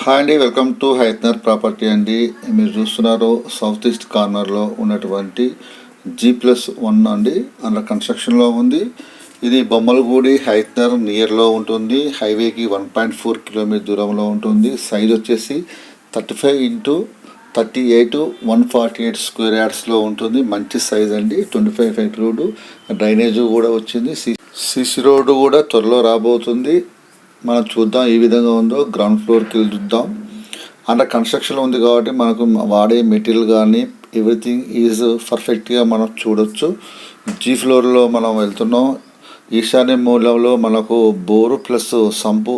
Hi అండి, welcome to హైత్నర్ property అండి. మీరు చూస్తున్నారు సౌత్ ఈస్ట్ కార్నర్లో ఉన్నటువంటి G+1 అండి. అందులో కన్స్ట్రక్షన్లో ఉంది. ఇది బొమ్మలగూడి హైత్నర్ నియర్లో ఉంటుంది. హైవేకి 1.4 కిలోమీటర్ దూరంలో ఉంటుంది. సైజ్ వచ్చేసి 35x38 148 స్క్వేర్ యార్డ్స్లో ఉంటుంది. మంచి సైజ్ అండి. 25 ఫీట్ రోడ్డు, డ్రైనేజ్ కూడా వచ్చింది. సిసి రోడ్డు కూడా త్వరలో రాబోతుంది. మనం చూద్దాం ఏ విధంగా ఉందో. గ్రౌండ్ ఫ్లోర్కి వెళ్ళి చూద్దాం. అండర్ కన్స్ట్రక్షన్ ఉంది కాబట్టి మనకు వాడే మెటీరియల్ కానీ ఎవ్రీథింగ్ ఈజ్ పర్ఫెక్ట్గా మనం చూడొచ్చు. జీ ఫ్లోర్లో మనం వెళ్తున్నాం. ఈశాన్య మూలంలో మనకు బోరు ప్లస్ సంపు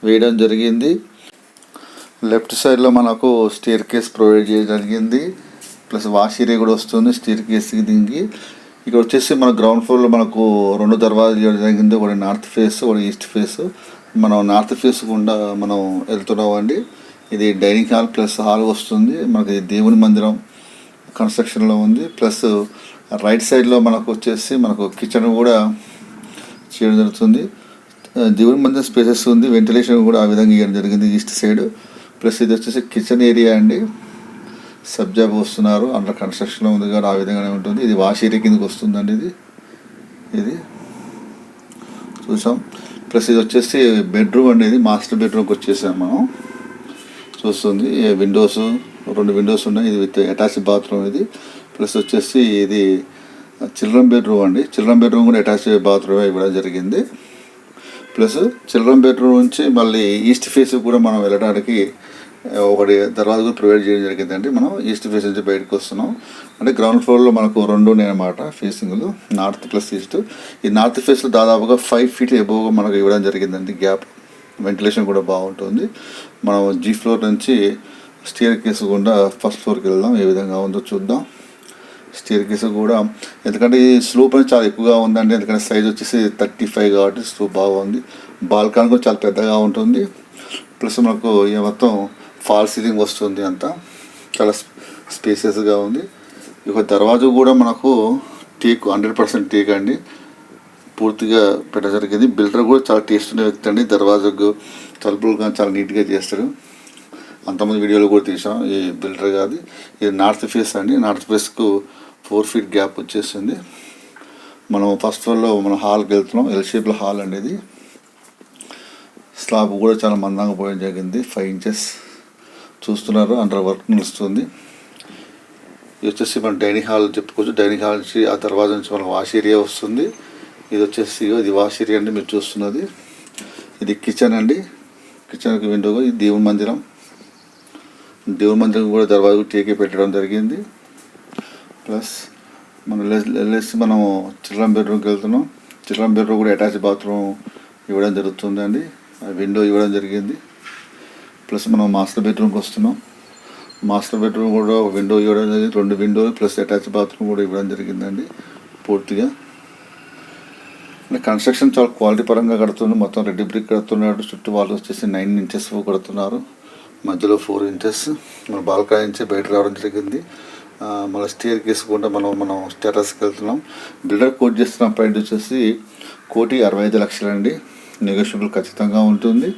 వేయడం జరిగింది. లెఫ్ట్ సైడ్లో మనకు స్టేర్ కేస్ ప్రొవైడ్ చేయడం జరిగింది. ప్లస్ వాష్ ఏరియా కూడా వస్తుంది స్టేర్ కేస్కి దిగి. ఇక్కడ వచ్చేసి మన గ్రౌండ్ ఫ్లోర్లో మనకు 2 దర్వాజాలు చేయడం జరిగింది. ఒకటి నార్త్ ఫేస్, ఒకటి ఈస్ట్ ఫేస్. మనం నార్త్ ఫేస్ గుండా మనం వెళ్తున్నాం అండి. ఇది డైనింగ్ హాల్ ప్లస్ హాల్ వస్తుంది. మనకి దేవుని మందిరం కన్స్ట్రక్షన్లో ఉంది. ప్లస్ రైట్ సైడ్లో మనకు వచ్చేసి మనకు కిచెన్ కూడా చేయడం జరుగుతుంది. దేవుని మందిరం స్పేసెస్ ఉంది. వెంటిలేషన్ కూడా ఆ విధంగా ఇవ్వడం జరిగింది ఈస్ట్ సైడ్. ప్లస్ ఇది వచ్చేసి కిచెన్ ఏరియా అండి. సబ్జాబ్ వస్తున్నారు. అందులో కన్స్ట్రక్షన్లో ఉంది కాబట్టి ఆ విధంగానే ఉంటుంది. ఇది వాష్ ఏరియా కిందకి వస్తుందండి. ఇది చూసాం. ప్లస్ ఇది వచ్చేసి బెడ్రూమ్ అనేది మాస్టర్ బెడ్రూమ్కి వచ్చేసాం మనం. చూస్తుంది విండోస్, 2 విండోస్ ఉన్నాయి. ఇది విత్ అటాచ్ బాత్రూమ్ ఇది. ప్లస్ వచ్చేసి ఇది చిల్డ్రన్ బెడ్రూమ్ అండి. చిల్డ్రన్ బెడ్రూమ్ కూడా అటాచ్ బాత్రూమ్ ఇవ్వడం జరిగింది. ప్లస్ చిల్డ్రన్ బెడ్రూమ్ నుంచి మళ్ళీ ఈస్ట్ ఫేస్ కూడా మనం వెళ్ళడానికి ఒకటి దర్వాజా కూడా ప్రొవైడ్ చేయడం జరిగిందండి. మనం ఈస్ట్ ఫేస్ నుంచి బయటకు వస్తున్నాం. అంటే గ్రౌండ్ ఫ్లోర్లో మనకు 2 ఉన్నాయన్నమాట ఫేసింగ్లు, నార్త్ ప్లస్ ఈస్ట్. ఈ నార్త్ ఫేస్లో దాదాపుగా 5 ఫీట్ ఎబోవ్గా మనకు ఇవ్వడం జరిగిందండి గ్యాప్. వెంటిలేషన్ కూడా బాగుంటుంది. మనం జీ ఫ్లోర్ నుంచి స్టేర్ కేస్ గుండా ఫస్ట్ ఫ్లోర్కి వెళ్దాం. ఏ విధంగా ఉందో చూద్దాం. స్టేర్ కేస్ కూడా ఎందుకంటే ఈ స్లూప్ అనేది చాలా ఎక్కువగా ఉందండి. ఎందుకంటే సైజ్ వచ్చేసి 35 కాబట్టి స్లూప్ బాగుంది. బాల్కాన్ కూడా చాలా పెద్దగా ఉంటుంది. ప్లస్ మనకు మొత్తం ఫాల్ సీలింగ్ వస్తుంది. అంతా చాలా స్పేసియస్గా ఉంది. ఇక దర్వాజా కూడా మనకు టేక్ 100% టేక్ అండి. పూర్తిగా పెట్టడం జరిగింది. బిల్డర్ కూడా చాలా టేస్ట్ ఉన్న వ్యక్తి అండి. దర్వాజాకు తలుపులు కానీ చాలా నీట్గా చేస్తాడు. అంతమంది వీడియోలో కూడా తీసాం ఈ బిల్డర్ కాదు. ఇది నార్త్ ఫేస్ అండి. నార్త్ ఫేస్కు 4 ఫీట్ గ్యాప్ వచ్చేసింది. మనం ఫస్ట్ ఫ్లోర్లో మనం హాల్కి వెళ్తున్నాం. ఎల్ షేప్లో హాల్ అండి. ఇది స్లాబ్ కూడా చాలా మందంగా పోయడం జరిగింది. 5 ఇంచెస్ చూస్తున్నారు. అండర్ వర్క్ నిలుస్తుంది. ఇది వచ్చేసి మన డైనింగ్ హాల్ చెప్పుకోవచ్చు. డైనింగ్ హాల్ నుంచి ఆ దర్వాజా నుంచి మనకు వాష్ ఏరియా వస్తుంది. ఇది వచ్చేసి ఇది వాష్ ఏరియా అండి మీరు చూస్తున్నది. ఇది కిచెన్ అండి. కిచెన్కి విండో. ఇది దేవుని మందిరం. దేవుని మందిరం కూడా దర్వాజా టేకే పెట్టడం జరిగింది. ప్లస్ మనం వెళ్ళేసి మనము చిల్డ్రన్ బెడ్రూమ్కి వెళ్తున్నాం. చిల్డ్రన్ బెడ్రూమ్ కూడా అటాచ్ బాత్రూమ్ ఇవ్వడం జరుగుతుందండి. విండో ఇవ్వడం జరిగింది. ప్లస్ మనం మాస్టర్ బెడ్రూమ్కి వస్తున్నాం. మాస్టర్ బెడ్రూమ్ కూడా విండో ఇవ్వడం జరిగింది. 2 విండోలు ప్లస్ అటాచ్ బాత్రూమ్ కూడా ఇవ్వడం జరిగిందండి. పూర్తిగా కన్స్ట్రక్షన్ చాలా క్వాలిటీ పరంగా కడుతుంది. మొత్తం రెడ్ బ్రిక్ కడుతున్నాడు. చుట్టూ వాళ్ళు వచ్చేసి 9 ఇంచెస్ కడుతున్నారు. మధ్యలో 4 ఇంచెస్. మన బాల్కనీ నుంచి బయట రావడం జరిగింది. మళ్ళీ స్టేర్ కేసుకుంటే మనం టెర్రస్కి వెళ్తున్నాం. బిల్డర్ కోట్ చేస్తున్న ప్రైస్ వచ్చేసి 1,65,00,000 అండి. నెగోషియబుల్ ఖచ్చితంగా ఉంటుంది.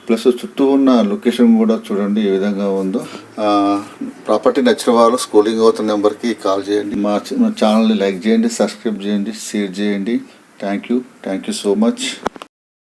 ప్లస్ చుట్టూ ఉన్న లొకేషన్ కూడా చూడండి ఏ విధంగా ఉందో. ప్రాపర్టీ నచ్చిన వాళ్ళు స్క్రోలింగ్ అవుతున్న నెంబర్కి కాల్ చేయండి. మా ఛానల్ని లైక్ చేయండి, సబ్స్క్రైబ్ చేయండి, షేర్ చేయండి. Thank you so much.